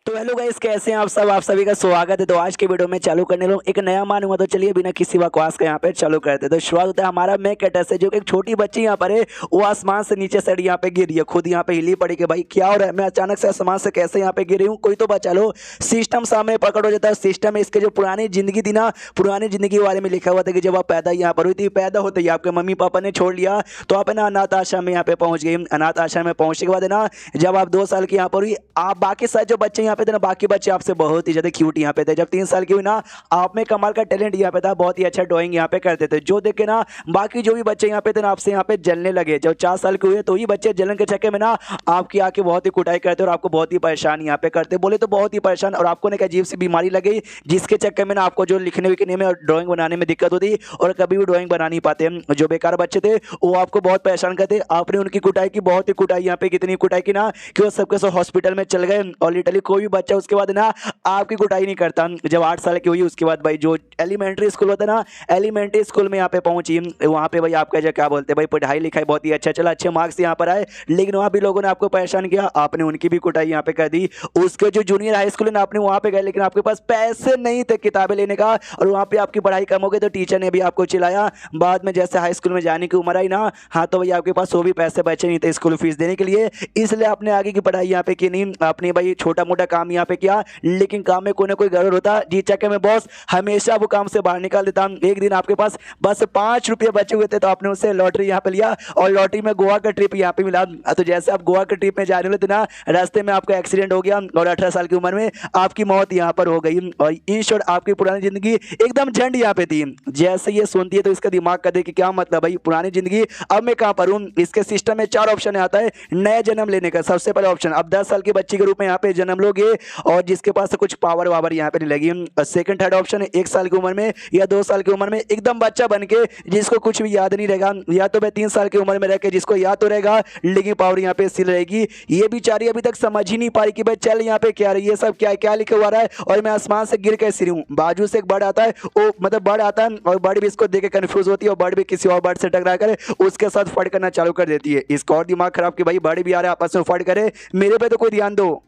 तो hello guys, कैसे हैं आप सब। आप सभी का स्वागत है। तो आज के वीडियो में चालू करने लूँ एक नया मान हुआ। तो चलिए बिना किसी बकवास के यहाँ पे चालू करते हैं। तो शुरुआत होता है हमारा मैं कैटर से, जो कि एक छोटी बच्ची यहाँ पर है, वो आसमान से नीचे साइड यहाँ पे गिर रही है। खुद यहाँ पे हिली पड़ी कि भाई क्या हो रहा है, मैं अचानक से आसमान से कैसे यहाँ पे गिर रही हूँ, कोई तो बचा लो। सिस्टम सामने प्रकट हो जाता है। सिस्टम में इसके जो पुरानी जिंदगी थी ना, पुरानी जिंदगी के बारे में लिखा हुआ था कि जब आप पैदा यहाँ पर हुई थी, पैदा होते ही आपके मम्मी पापा ने छोड़ लिया, तो आप है ना अनाथ आश्रम में यहाँ पे पहुंच गई। अनाथ आश्रम में पहुंचने के बाद है ना, जब आप 2 साल की यहाँ पर हुई, आप बाकी सारे जो बच्चे यहाँ पे थे ना, बाकी बच्चे आपसे बहुत ही ज्यादा क्यूट यहाँ पे थे। जब 3 साल की हुई ना, आप में कमाल का टैलेंट यहाँ पे था, बहुत ही अच्छा ड्राइंग यहाँ पे करते थे, जो देख के ना बाकी जो भी बच्चे यहाँ पे थे ना, आपसे यहाँ पे जलने लगे। जब 4 साल के हुए तो ये बच्चे जलन के चक्कर में ना आपकी आके बहुत ही कुटाई करते और आपको बहुत ही परेशान यहाँ पे करते, बोले तो बहुत ही परेशान। और आपको ना एक अजीब सी बीमारी लगी, जिसके चक्कर में ना आपको जो लिखने विखने में और ड्राइंग बनाने में दिक्कत होती और कभी भी ड्राइंग बना नहीं पाते। जो बेकार बच्चे थे वो आपको बहुत परेशान करते। आपने उनकी कुटाई की, बहुत ही कुटाई यहाँ पे, कितनी कुटाई की ना कि वो सबके सब हॉस्पिटल में चल गए। और लिटरली कोई भी बच्चा उसके बाद ना आपकी कुटाई नहीं करता। जब 8 साल की हुई उसके बाद भाई जो एलिमेंट्री स्कूल होता है ना, एलिमेंट्री स्कूल में यहाँ पे पहुंची, वहाँ पे भाई आपका जो क्या बोलते हैं भाई, पढ़ाई लिखाई बहुत ही अच्छा चला, अच्छे मार्क्स यहाँ पर आए, लेकिन वहाँ भी लोगों ने आपको परेशान किया, आपने उनकी भी कुटाई यहाँ पे कर दी। उसके जो जूनियर हाई स्कूल है ना, आपने वहाँ पे गए, लेकिन आपके पास पैसे नहीं थे किताबें लेने का, और वहाँ पे आपकी पढ़ाई कम हो गई तो टीचर ने भी आपको चिल्लाया। बाद में जैसे हाई स्कूल में जाने की उम्र आई ना, हाँ तो भाई आपके पास वो भी पैसे बचे नहीं थे स्कूल फीस देने के लिए, इसलिए आपने आगे की पढ़ाई यहाँ पे की नहीं। आपने भाई छोटा मोटा काम यहाँ पे किया, लेकिन काम में कोई ना कोई गड़बड़ होता, जी चक्कर में बॉस हमेशा वो काम से बाहर निकाल देता। एक दिन आपके पास बस 5 रुपये बचे हुए थे, तो आपने उससे लॉटरी यहाँ पे लिया, और लॉटरी में गोवा का ट्रिप यहाँ पे मिला। तो जैसे आप गोवा के ट्रिप में जा रहे थे ना, रास्ते में आपका एक्सीडेंट हो गया और 18 साल की उम्र में आपकी मौत यहाँ पर हो गई। और इन शॉर्ट आपकी पुरानी जिंदगी एकदम झंड यहाँ पे थी। जैसे ये सुनती है तो इसका दिमाग कर दे कि क्या मतलब भाई, पुरानी जिंदगी अब मैं कहाँ पर हूँ। इसके सिस्टम में 4 ऑप्शन आता है नया जन्म लेने का। सबसे पहला ऑप्शन, अब 10 साल के बच्चे के रूप में यहाँ पे जन्म लोगे और जिसके पास कुछ पावर वावर यहाँ पे नहीं लगी। सेकंड थर्ड ऑप्शन है 1 साल की उम्र में या 2 साल की उम्र में एकदम बच्चा बन के, जिसको कुछ भी याद नहीं रहेगा, या तो मैं 3 साल की उम्र में रह के जिसको याद तो रहेगा लेकिन पावर यहाँ पे स्थिर रहेगी। ये बेचारी अभी तक समझ ही नहीं पा रही कि भाई चल यहाँ पे क्या रही है, सब क्या क्या लिखा हुआ रहा है और मैं आसमान से गिर कैसे रही हूँ। बाजू से एक बर्ड आता है, वो मतलब बर्ड आता है और बर्ड भी इसको देख के कंफ्यूज होती है, और बर्ड भी किसी और बर्ड से टकरा कर उसके साथ फाइट करना चालू कर देती है। इसका और दिमाग खराब कि भाई बर्ड भी आ रहा है, आपस में फाइट करे, मेरे पे तो कोई ध्यान दो।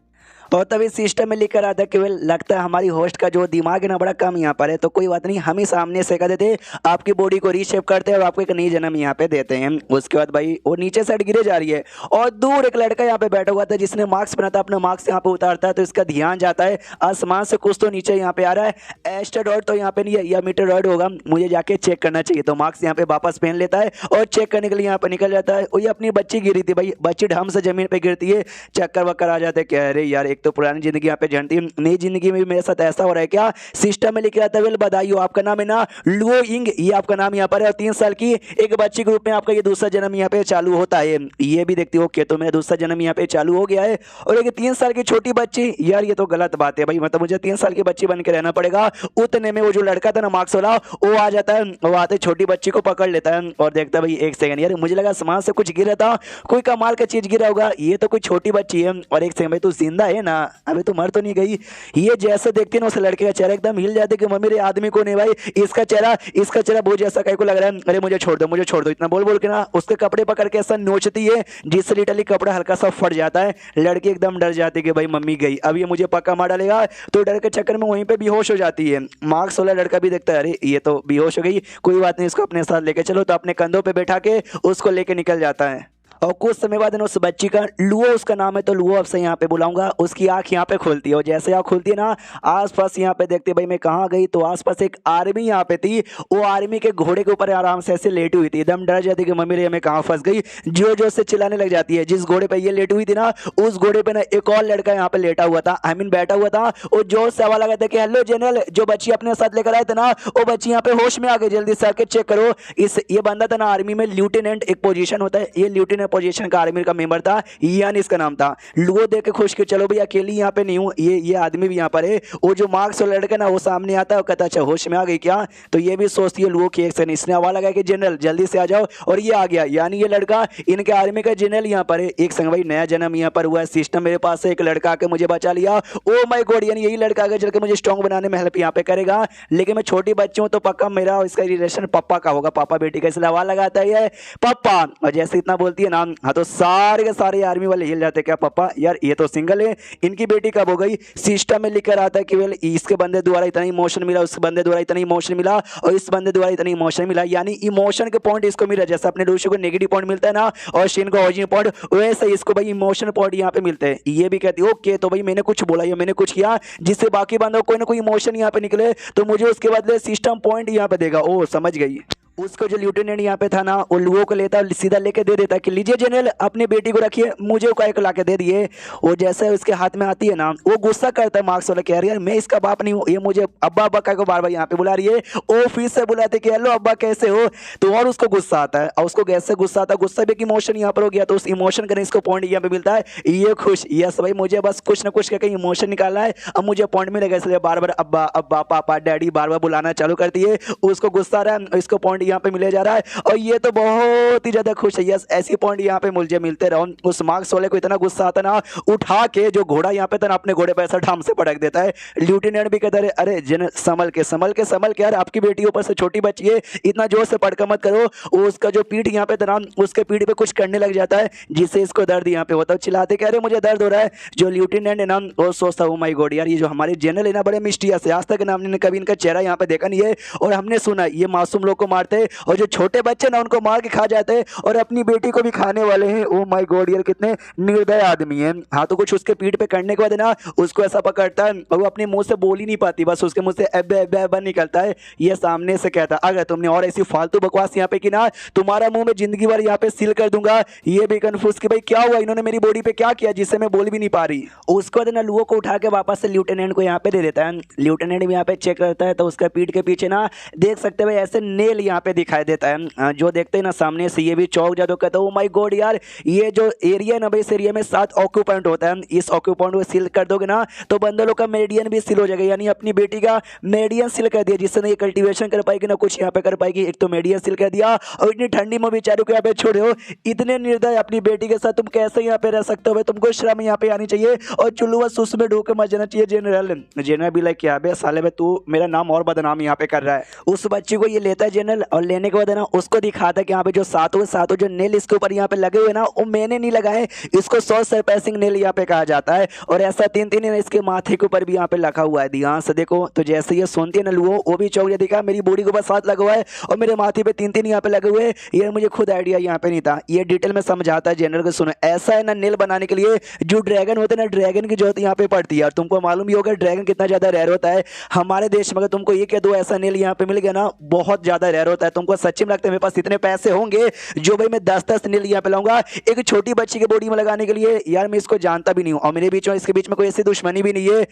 और तभी सिस्टम में लिखकर आता कि लगता है हमारी होस्ट का जो दिमाग है ना बड़ा कम यहाँ पर है, तो कोई बात नहीं, हम ही सामने से कर देते, आपकी बॉडी को रीशेप करते हैं और आपको एक नई जन्म यहाँ पे देते हैं। उसके बाद भाई वो नीचे साइड गिरे जा रही है और दूर एक लड़का यहाँ पे बैठा हुआ था, जिसने मार्क्स बना था, अपना मार्क्स यहाँ पे उतारता है, तो इसका ध्यान जाता है आसमान से कुछ तो नीचे यहाँ पे आ रहा है। एस्टेरॉयड तो यहाँ पे नहीं है, या मीटरॉयड होगा, मुझे जाके चेक करना चाहिए। तो मार्क्स यहाँ पे वापस पहन लेता है और चेक करने के लिए यहाँ पे निकल जाता है। और ये अपनी बच्ची गिरी थी भाई, बच्ची ढम से जमीन पे गिरती है, चक्कर वक्कर आ जाते हैं, कह रहे यार एक तो पुरानी जिंदगी यहाँ पे जानती, नई जिंदगी में भी मेरे साथ ऐसा हो रहा है क्या। सिस्टम में लिखा रहता है, वेल बधाई आपका नाम है ना लुओ इंग, ये आपका नाम यहाँ पर है, और 3 साल की एक बच्ची के रूप में आपका ये दूसरा जन्म यहाँ पे चालू होता है। ये भी देखती हो कि तो मेरा दूसरा जन्म यहाँ पे चालू हो गया है। और एक 3 साल की छोटी बच्ची, यार ये तो गलत बात है भाई, मतलब मुझे 3 साल की बच्ची बन के रहना पड़ेगा। उतने में वो जो लड़का था ना मार्क्स वाला, वो आ जाता है, वो आते छोटी बच्ची को पकड़ लेता है और देखता है भाई एक सेकंड, यार मुझे लगा आसमान से कुछ गिरा था, कोई कमाल का चीज गिरा होगा, ये तो कोई छोटी बच्ची है। और एक सेकंड भाई तू जिंदा है ना, अभी तो मर तो नहीं गई। ये जैसे देखते ना उस लड़के का चेहरा एकदम हिल जाते कि मम्मी रे आदमी को नहीं भाई, इसका चेहरा बहुत जैसा कहीं को लग रहा है, अरे मुझे छोड़ दो, इतना बोल बोल के ना उसके कपड़े पकड़ के ऐसा नोचती है जिससे लिटरली कपड़ा हल्का सा फट जाता है। लड़की एकदम डर जाती है कि भाई मम्मी गई, अब ये मुझे पक्का मार डालेगा, तो डर के चक्कर में वहीं पे बेहोश हो जाती है। मार्क्स वाला लड़का भी देखता है, अरे ये तो बेहोश हो गई, कोई बात नहीं, इसको अपने साथ लेके चलो, तो अपने कंधों पे बैठा के उसको लेके निकल जाता है। और कुछ समय बाद उस बच्ची का लुओ उसका नाम है, तो लुओ अब से यहाँ पे बुलाऊंगा, उसकी आंख यहाँ पे खुलती है, और जैसे आँख खुलती है ना, आसपास यहाँ पे देखते भाई मैं कहाँ गई, तो आसपास एक आर्मी यहाँ पे थी, वो आर्मी के घोड़े के ऊपर आराम से ऐसे लेटी हुई थी, एकदम डर जाती कि मम्मी रे मैं कहाँ फंस गई, जो जो से चिल्लाने लग जाती है। जिस घोड़े पे ये लेटी हुई थी ना, उस घोड़े पे ना एक और लड़का यहाँ पे लेटा हुआ था, आई मीन बैठा हुआ था, वो जोर से आवाज लगाता कि हेलो जनरल, जो बच्ची अपने साथ लेकर आए थे ना, वो बच्ची यहाँ पे होश में आ गई, जल्दी से आके चेक करो। ये बंदा था ना आर्मी में लेफ्टिनेंट एक पोजीशन होता है, ये लेफ्टिनेंट पोजीशन का आर्मी का मेंबर था, यानी इसका नाम था। लुओ देख के खुश कि चलो भाई अकेली यहाँ पे नहीं हूँ, ये आदमी भी यहाँ पर है। वो जो मार्क्स वाला लड़का ना वो सामने आता है और कहता अच्छा होश में आ गई क्या, तो ये भी सोचती है लुओ की एक सेकंड, इसने आवाज लगाया कि जनरल जल्दी से आ जाओ, और ये आ गया, यानी ये लड़का इनके आर्मी का जनरल यहाँ पर है। एक संग भाई नया जन्म यहाँ पर हुआ है, सिस्टम मेरे पास से एक लड़का आके मुझे बचा लिया, ओ माय गॉड, यानी यही लड़का आगे चल के मुझे स्ट्रॉन्ग बनाने में हेल्प यहाँ पे करेगा। लेकिन मैं छोटी बच्ची हूँ तो पक्का मेरा इसका रिलेशन पप्पा का होगा, पापा बेटी का, इसलिए आवाज लगाता है पप्पा, और जैसे इतना बोलती है ना, हाँ तो सारे के सारे आर्मी वाले हिल जाते, क्या पापा यार ये तो सिंगल है, इनकी बेटी कब हो गई। सिस्टम में लिखकर आता है कि वेल इसके बंदे द्वारा इतना इमोशन मिला, उस बंदे द्वारा इतना इमोशन मिला और इस बंदे द्वारा इतना इमोशन मिला, यानी इमोशन के पॉइंट इसको मिला। जैसे अपने लूसी को नेगेटिव पॉइंट मिलता है ना और शिन को ऑरिजिन पॉइंट, वैसे इसको भाई इमोशन पॉइंट यहाँ पे मिलते हैं। ये भी कहती है ओके तो भाई मैंने कुछ बोला या मैंने कुछ किया जिससे बाकी बंदों को कोई ना कोई इमोशन यहाँ पे निकले तो मुझे उसके बदले सिस्टम पॉइंट यहाँ पे देगा। ओ समझ गई। उसको जो लेफ्टिनेंट यहाँ पे था ना वो लोगों को लेता सीधा लेके दे देता कि लीजिए जनरल अपनी बेटी को रखिए, मुझे को ला के दे दिए। वो जैसे उसके हाथ में आती है ना वो गुस्सा करता है मार्क्स वाला, कह रही है मैं इसका बाप नहीं हूँ, ये मुझे अब्बा अब्बा का को बार बार यहाँ पे बुला रही है। ऑफिस से बुलाते कि हेलो अब्बा कैसे हो, तो और उसको गुस्सा आता है और उसको कैसे गुस्सा आता है, गुस्सा भी इमोशन यहाँ पर हो गया तो उस इमोशन का इसको पॉइंट यहाँ पे मिलता है। ये खुश यस भाई मुझे बस कुछ ना कुछ करके इमोशन निकालना है, अब मुझे पॉइंट मिलेगा, इसलिए बार बार अब्बा अब्बा पापा डैडी बार बार बुलाना चालू करती है। उसको गुस्सा आ रहा है, इसको पॉइंट यहाँ पे मिले जा रहा है और ये तो बहुत ही ज्यादा खुश है। यस ऐसी पॉइंट यहाँ पे मुझे मिलते रहो। उस मार्क्स वाले को इतना गुस्सा आता ना, उठा के जो घोड़ा यहाँ पे था ना अपने घोड़े पे ऐसा ढाम से पटक देता है। लेफ्टिनेंट भी कहता है अरे जन संभल के यार, आपकी बेटी ऊपर से छोटी बच्ची है, इतना जोर से पटका मत करो। उसका जो पीठ यहाँ पे था ना उसके पीठ पे कुछ करने लग जाता है जिससे इसको दर्द यहाँ पे होता है। चिल्लाते कह रहे मुझे दर्द हो रहा है। जो लेफ्टिनेंट है ना वो सोचता ओ माय गॉड यार ये जो हमारे जनरल है ना बड़े मिस्टीरियस है, आज तक हमने कभी इनका चेहरा यहाँ पे देखा नहीं है और हमने सुना ये मासूम लोग को मारते और जो छोटे बच्चे ना उनको मार के खा जाते हैं और अपनी बेटी को भी खाने वाले हैं। ओ माय गॉड यार कितने निर्दय आदमी है। हाँ तो कुछ उसके पीठ पे करने के बाद ना उसको ऐसा पकड़ता है और वो अपने मुंह से बोल ही नहीं पाती, बस उसके मुंह से एब्बे एब्बे एब्बे निकलता है। ये सामने से कहता अगर तुमने और ऐसी फालतू बकवास यहाँ पे की ना तुम्हारा मुंह में जिंदगी भर यहाँ पे सील कर दूंगा। ये भी कंफ्यूज कि भाई क्या हुआ, इन्होंने मेरी बॉडी पे क्या किया जिससे मैं बोल भी नहीं पा रही। उसके बाद ना लुओ को उठा के वापस से लेफ्टिनेंट को यहाँ पे दे देता है। लेफ्टिनेंट भी यहाँ पे चेक करता है तो उसका पीठ के पीछे ना देख सकते हैं ऐसे नेल यहाँ पे दिखाई देता है। जो देखते हैं ना सामने से ये भी चौक जाता कहता है ओ माय गॉड यार ये जो एरिया है ना भाई इस एरिया में 7 ऑक्यूपेंट होता है, इस ऑक्यूपेंट को सील कर दोगे ना तो बंदे लोग का मेडियन भी सील हो जाएगा, यानी अपनी बेटी का मेडियन सील कर दिया जिससे ना ये कल्टीवेशन कर पाएगी ना कुछ यहाँ पे कर पाएगी। एक तो मेडियन सील कर दिया और इतनी ठंडी में बेचारे को यहाँ पे छोड़े हो, इतने निर्दय अपनी बेटी के साथ तुम कैसे यहाँ पे रह सकते हो, तुमको शर्म यहाँ पे आनी चाहिए और चुल्लू सुस में ढूक के मर जाना चाहिए। जनरल भी लाइक क्या बे साले में तू मेरा नाम और बदनाम यहाँ पे कर रहा है। उस बच्ची को ये लेता है जनरल और लेने के बाद ना उसको दिखाता है कि यहाँ पे जो सातों जो नेल इसके ऊपर यहाँ पे लगे हुए ना वो मैंने नहीं लगाए, इसको शॉर्ट सरपैसिंग नेल यहाँ पे कहा जाता है और ऐसा 3-3 इसके माथे के ऊपर भी यहाँ पे लगा हुआ है। ध्यान से देखो तो जैसे ये सुनती है ना लुओ वो भी चौक दिखा मेरी बॉडी के ऊपर 7 लगा हुआ है और मेरे माथे पे 3-3 यहाँ पे लगे हुए। ये मुझे खुद आइडिया यहाँ पे नहीं था, ये डिटेल में समझाता है जनरल को। सुनो ऐसा है ना नेल बनाने के लिए जो ड्रैगन होते हैं ना ड्रैगन की जरूरत यहाँ पे पड़ती है और तुमको मालूम ही होगा ड्रैगन कितना ज्यादा रेयर होता है हमारे देश में। अगर तुमको ये कह दो ऐसा नेल यहाँ पे मिल गया ना बहुत ज्यादा रेयर होता है। तुमको सच्ची में लगता है मेरे पास इतने पैसे होंगे जो भाई मैं 10-10 नेल यहाँ पे लाऊंगा एक छोटी बच्ची के बॉडी में लगाने के लिए। यार मैं इसको जानता भी नहीं हूँ और मेरे बीच में इसके बीच में कोई ऐसी दुश्मनी भी नहीं है।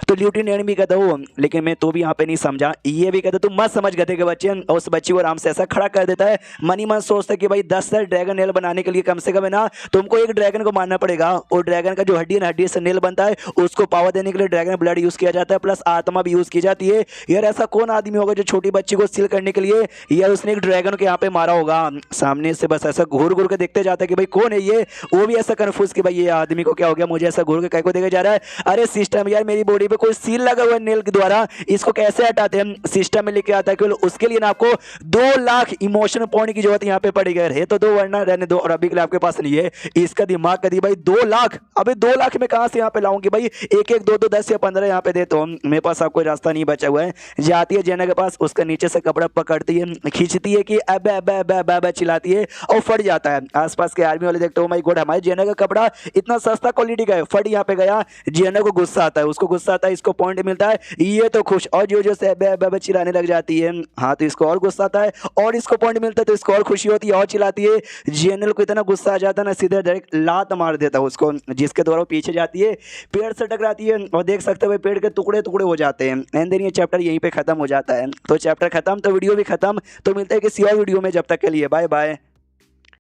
तो लेफ्टिनेंट भी कहता हूँ लेकिन मैं तो भी यहाँ पे नहीं समझा। ये भी कहता तुम मत समझ गए थे बच्चे, और उस बच्ची को आराम से ऐसा खड़ा कर देता है। मनी मन सोचता है कि भाई 10 ड्रैगन नेल बनाने के लिए कम से कम ना तुमको एक ड्रैगन को मारना पड़ेगा और ड्रैगन का जो हड्डी है ना हड्डी से नेल बनता है उसको पावर देने के लिए ड्रैगन ब्लड यूज किया जाता है प्लस आत्मा भी यूज की जाती है। यार ऐसा कौन आदमी होगा जो छोटी बच्ची को सील करने के लिए यार उसने एक ड्रैगन को यहाँ पे मारा होगा। सामने से बस ऐसा घूर घूर के देखते जाता है कि भाई कौन है ये, वो भी ऐसा कंफ्यूज कि भाई ये आदमी को क्या हो गया, मुझे ऐसा घूर के को देखा जा रहा है। अरे सिस्टम यार मेरी बॉडी पे कोई सील लगा हुआ है नेल के द्वारा, इसको कैसे हटाते हैं। सिस्टम में लिखे आता है कि उसके लिए ना आपको 2 लाख इमोशन पॉइंट की जरूरत यहाँ पे पड़ेगी। है तो 2 वरना रहने दो और अभी के लिए आपके पास नहीं है। इसका दिमाग कदी भाई 2 लाख, अबे 2 लाख में कहां से यहाँ पे लाऊंगी भाई, 1-1 2-2 10 या 15 यहाँ पे दे तो मेरे पास अब कोई रास्ता नहीं बचा हुआ है। जाती है जेना के पास, उसका नीचे से कपड़ा पकड़ती है, खींचती है कि अब अब चिल्लाती है और फट जाता है। आसपास के आर्मी वाले देखते हो माय गॉड हमारे जेना का कपड़ा इतना सस्ता क्वालिटी का है, फट यहाँ पे गया। जेना को गुस्सा आता है, उसको गुस्सा आता है, इसको पॉइंट मिलता है, ये तो खुश और जो से अब चिल्लाने लग जाती है। हाँ तो इसको और गुस्सा आता है और इसको पॉइंट मिलता है तो इसको और खुशी होती है और चिल्लाती है। जेनरल को इतना गुस्सा आ जाता है ना सीधे डायरेक्ट लात मार देता है उसको, जिसके द्वारा वो पीछे जाती है, पेड़ से टकराती है और देख सकते हुए पेड़ के टुकड़े टुकड़े हो जाते हैं। एंड देन ये चैप्टर यहीं पे खत्म हो जाता है। तो चैप्टर खत्म तो वीडियो भी खत्म। तो मिलते हैं किसी और वीडियो में, जब तक के लिए बाय बाय।